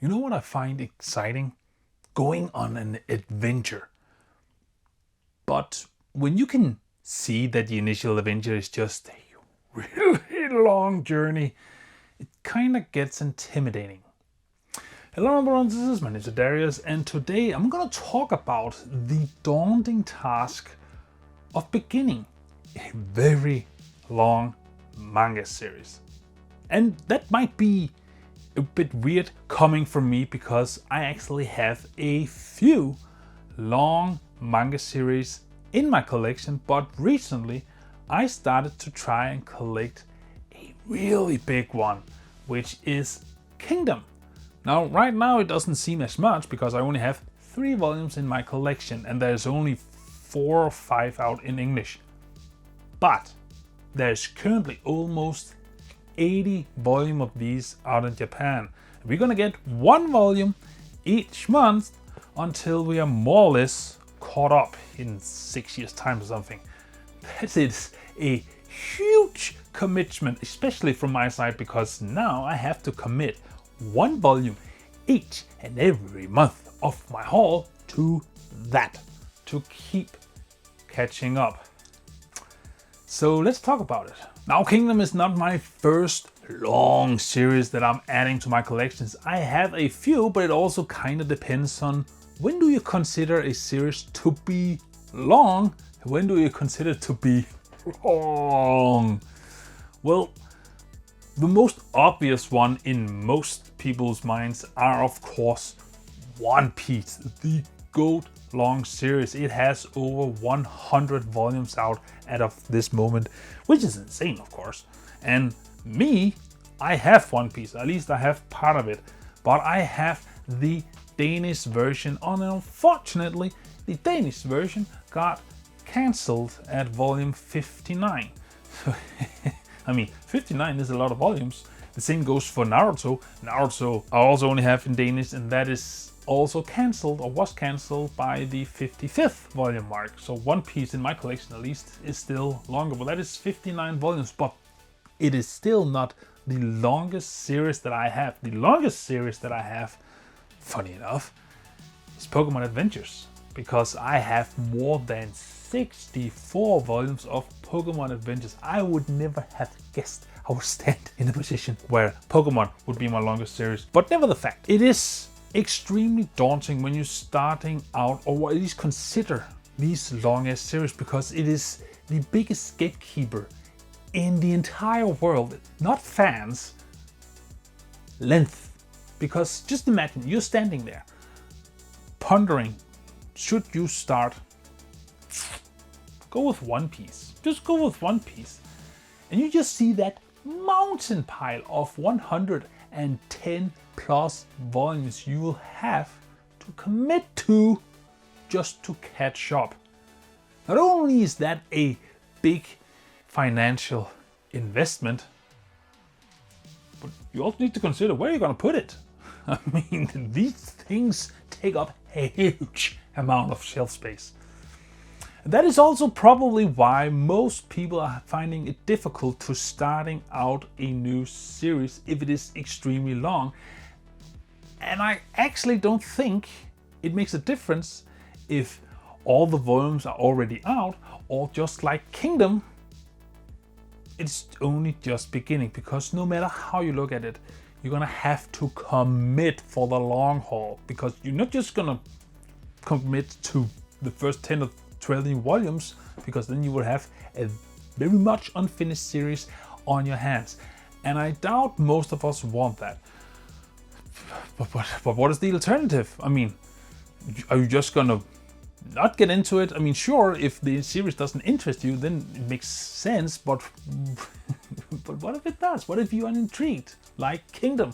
You know what I find exciting? Going on an adventure. But when you can see that the initial adventure is just a really long journey, it kind of gets intimidating. Hello everyone, this is my name is Daidarius, and today I'm gonna talk about the daunting task of beginning a very long manga series. And that might be a bit weird coming from me because I actually have a few long manga series in my collection, but recently I started to try and collect a really big one, which is Kingdom. Now, right now it doesn't seem as much because I only have 3 volumes in my collection and there's only 4 or 5 out in English. But there's currently almost 80 volumes of these out in Japan. We're gonna get 1 volume each month until we are more or less caught up in 6 years' time or something. That is a huge commitment, especially from my side, because now I have to commit 1 volume each and every month of my haul to that, to keep catching up. So let's talk about it. Now, Kingdom is not my first long series that I'm adding to my collections. I have a few, but it also kind of depends on when do you consider a series to be long, and when do you consider it to be long? Well, the most obvious one in most people's minds are, of course, One Piece, the GOAT long series. It has over 100 volumes out as of this moment, which is insane, of course. And me, I have One Piece, at least I have part of it, but I have the Danish version, and unfortunately, the Danish version got cancelled at volume 59. I mean, 59 is a lot of volumes. The same goes for Naruto. Naruto I also only have in Danish, and that is also cancelled, or was cancelled, by the 55th volume mark. So One Piece in my collection at least is still longer, but that is 59 volumes, but it is still not the longest series that I have. The longest series that I have, funny enough, is Pokemon Adventures, because I have more than 64 volumes of Pokemon Adventures. I would never have guessed I would stand in a position where Pokemon would be my longest series, but never the fact. It is extremely daunting when you're starting out, or at least consider these longest series, because it is the biggest gatekeeper in the entire world, not fans, length. Because just imagine you're standing there pondering, should you start? Go with One Piece. Just go with One Piece. And you just see that mountain pile of 110 plus volumes you will have to commit to just to catch up. Not only is that a big financial investment, but you also need to consider where you're going to put it. I mean, these things take up a huge amount of shelf space. That is also probably why most people are finding it difficult to starting out a new series if it is extremely long. And I actually don't think it makes a difference if all the volumes are already out, or just like Kingdom, it's only just beginning, because no matter how you look at it, you're gonna have to commit for the long haul, because you're not just gonna commit to the first 10 or 12 new volumes, because then you will have a very much unfinished series on your hands. And I doubt most of us want that. But what is the alternative? I mean, are you just gonna not get into it? I mean, sure, if the series doesn't interest you, then it makes sense, but but what if it does? What if you are intrigued, like Kingdom?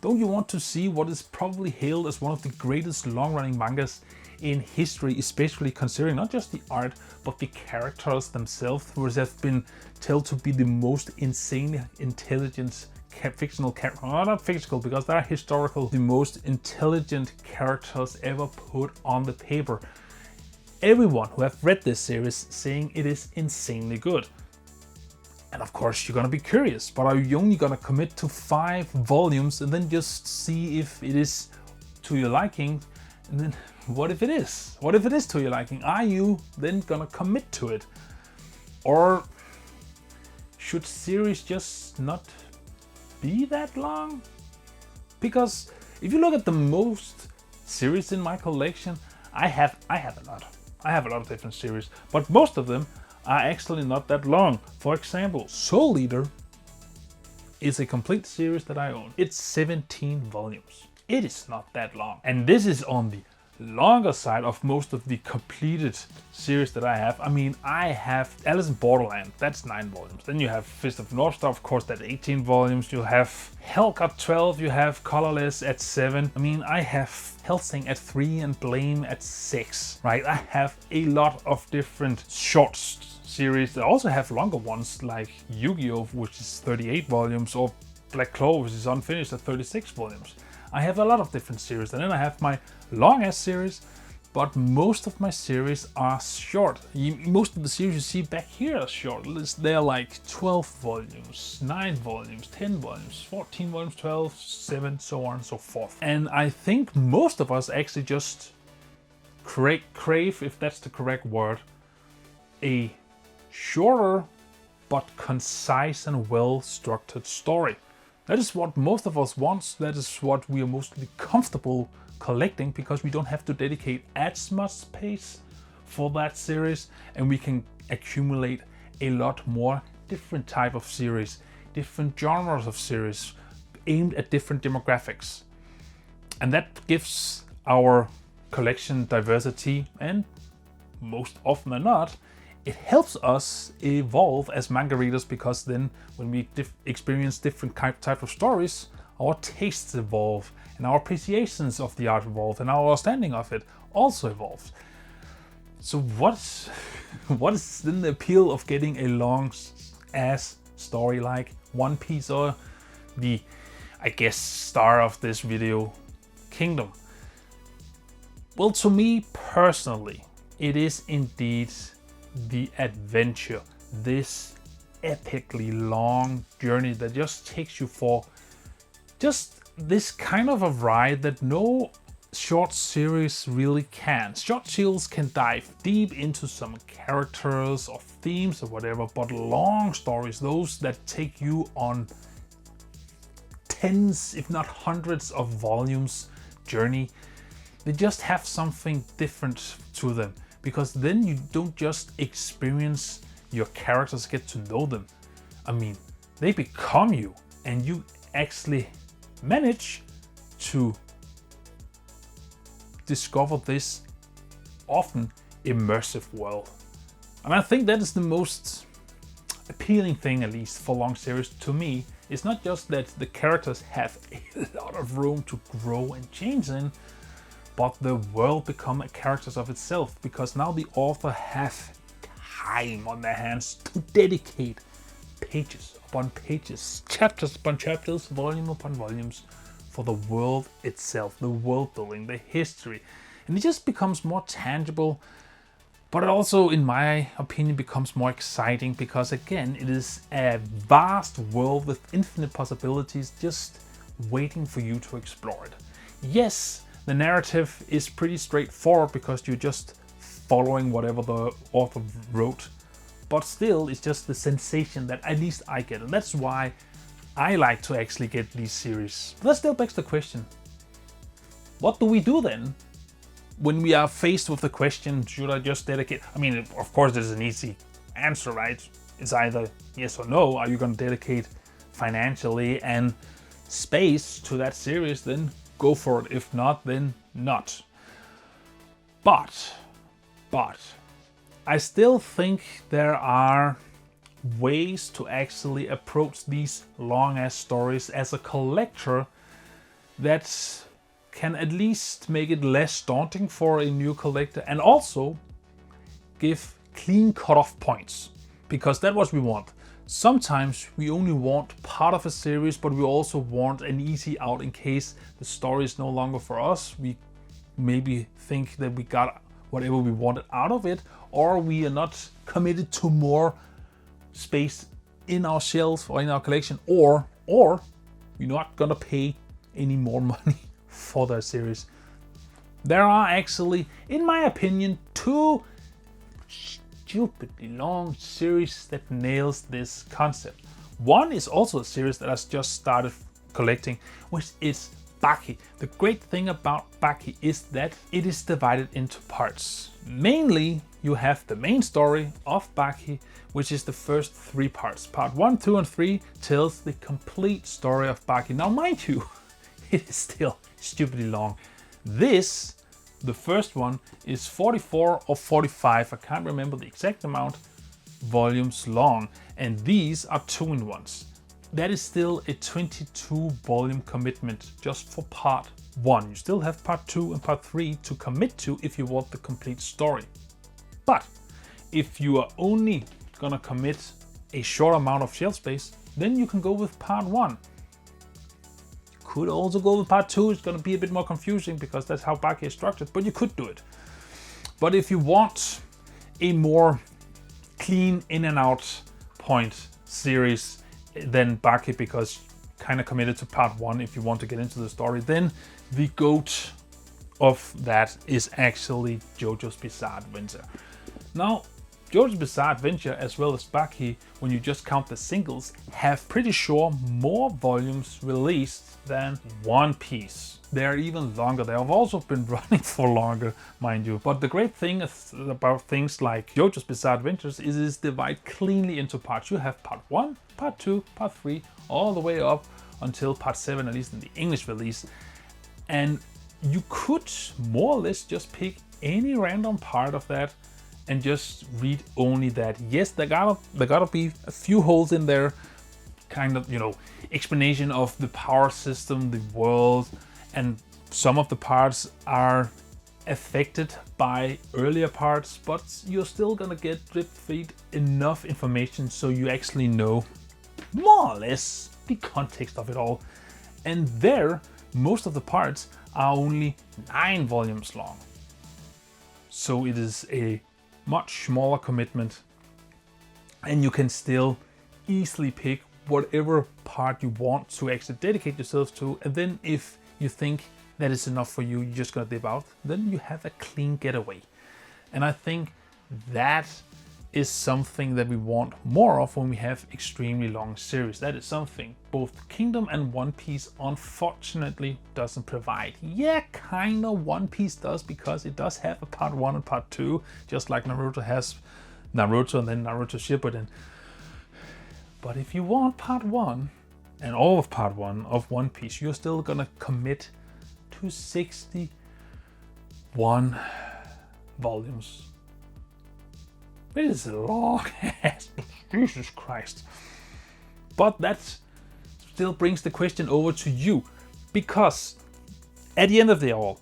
Don't you want to see what is probably hailed as one of the greatest long-running mangas in history, especially considering not just the art, but the characters themselves, which have been told to be the most insanely intelligent fictional characters, not fictional because they are historical, the most intelligent characters ever put on the paper. Everyone who have read this series saying it is insanely good. And of course you're gonna be curious, but are you only gonna commit to 5 volumes and then just see if it is to your liking? And then what if it is? What if it is to your liking? Are you then gonna commit to it? Or should series just not be that long? Because if you look at the most series in my collection, I have a lot. I have a lot of different series, but most of them are actually not that long. For example, Soul Eater is a complete series that I own. It's 17 volumes. It is not that long. And this is on the longer side of most of the completed series that I have. I mean, I have Alice in Borderland, that's 9 volumes. Then you have Fist of North Star, of course, that's 18 volumes. You have Hellcat 12, you have Colorless at 7. I mean, I have Helsing at 3 and Blame at 6, right? I have a lot of different short series. I also have longer ones like Yu-Gi-Oh, which is 38 volumes, or Black Clover, which is unfinished at 36 volumes. I have a lot of different series, and then I have my long-ass series, but most of my series are short. Most of the series you see back here are short. They're like 12 volumes, 9 volumes, 10 volumes, 14 volumes, 12, 7, so on and so forth. And I think most of us actually just crave, if that's the correct word, a shorter but concise and well-structured story. That is what most of us want. That is what we are mostly comfortable collecting, because we don't have to dedicate as much space for that series, and we can accumulate a lot more different type of series, different genres of series aimed at different demographics. And that gives our collection diversity, and most often than not, it helps us evolve as manga readers, because then when we experience different type of stories, our tastes evolve, and our appreciations of the art evolve, and our understanding of it also evolves. So what is then the appeal of getting a long ass story like One Piece, or the, I guess, star of this video, Kingdom? Well, to me personally, it is indeed the adventure, this epically long journey that just takes you for just this kind of a ride that no short series really can. Short series can dive deep into some characters or themes or whatever, but long stories, those that take you on tens, if not hundreds of volumes journey, they just have something different to them. Because then you don't just experience your characters, get to know them. I mean, they become you, and you actually manage to discover this often immersive world. And I think that is the most appealing thing, at least for long series to me. It's not just that the characters have a lot of room to grow and change in, but the world become a character of itself, because now the author have time on their hands to dedicate pages upon pages, chapters upon chapters, volume upon volumes for the world itself, the world building, the history. And it just becomes more tangible, but it also, in my opinion, becomes more exciting, because again, it is a vast world with infinite possibilities just waiting for you to explore it. Yes, the narrative is pretty straightforward, because you're just following whatever the author wrote, but still it's just the sensation that at least I get, and that's why I like to actually get these series. But that still begs the question, what do we do then when we are faced with the question, should I just dedicate? I mean, of course there's an easy answer, right? It's either yes or no. Are you going to dedicate financially and space to that series? Then go for it. If not, then not. But I still think there are ways to actually approach these long ass stories as a collector that can at least make it less daunting for a new collector, and also give clean cutoff points, because that's what we want. Sometimes we only want part of a series, but we also want an easy out in case the story is no longer for us. We maybe think that we got whatever we wanted out of it, or we are not committed to more space in our shelves or in our collection, or you're not gonna pay any more money for that series. There are actually, in my opinion, 2 stupidly long series that nails this concept. One is also a series that I just started collecting, which is Baki. The great thing about Baki is that it is divided into parts. Mainly, you have the main story of Baki, which is the first 3 parts. Part 1, 2, and 3 tells the complete story of Baki. Now, mind you, it is still stupidly long. This, the first one, is 44 or 45, I can't remember the exact amount, volumes long. And these are 2-in-1s. That is still a 22 volume commitment just for part 1. You still have part 2 and part 3 to commit to if you want the complete story. But if you are only gonna commit a short amount of shelf space, then you can go with part 1. Could also go with part 2. It's gonna be a bit more confusing because that's how Baki is structured, but you could do it. But if you want a more clean in and out point series than Baki, because kind of committed to part 1 if you want to get into the story, then the GOAT of that is actually JoJo's Bizarre Adventure. Now, JoJo's Bizarre Adventure as well as Baki, when you just count the singles, have pretty sure more volumes released than One Piece. They're even longer. They have also been running for longer, mind you. But the great thing about things like JoJo's Bizarre Adventures is it's divided cleanly into parts. You have part 1, part 2, part 3, all the way up until part 7, at least in the English release. And you could more or less just pick any random part of that and just read only that. Yes, there gotta be a few holes in there, kind of, explanation of the power system, the world, and some of the parts are affected by earlier parts, but you're still gonna get drip feed enough information so you actually know more or less the context of it all. And there, most of the parts are only 9 volumes long. So it is a much smaller commitment, and you can still easily pick whatever part you want to actually dedicate yourself to. And then if you think that is enough for you, you're just gonna dip out, then you have a clean getaway. And I think that is something that we want more of when we have extremely long series. That is something both Kingdom and One Piece unfortunately doesn't provide. Yeah, kinda One Piece does, because it does have a part 1 and part 2, just like Naruto has Naruto and then Naruto Shippuden. But if you want part 1 and all of part 1 of One Piece, you're still gonna commit to 61 volumes. It is a long ass, Jesus Christ. But that still brings the question over to you, because at the end of the all,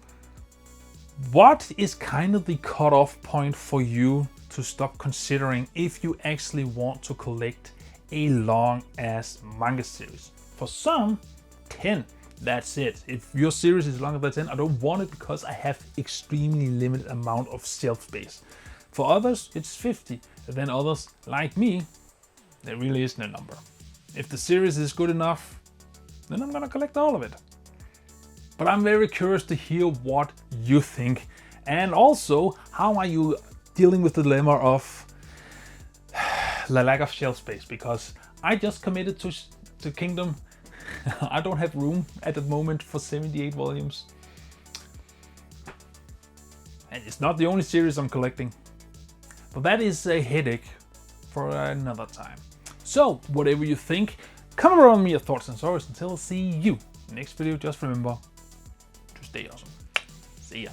what is kind of the cutoff point for you to stop considering if you actually want to collect a long ass manga series? For some, 10. That's it. If your series is longer than 10, I don't want it because I have extremely limited amount of shelf space. For others, it's 50. And then others, like me, there really isn't a number. If the series is good enough, then I'm gonna collect all of it. But I'm very curious to hear what you think. And also, how are you dealing with the dilemma of the lack of shelf space? Because I just committed to Kingdom. I don't have room at the moment for 78 volumes. And it's not the only series I'm collecting. But that is a headache for another time. So, whatever you think, comment around me your thoughts and stories. Until I see you next video, just remember to stay awesome. See ya.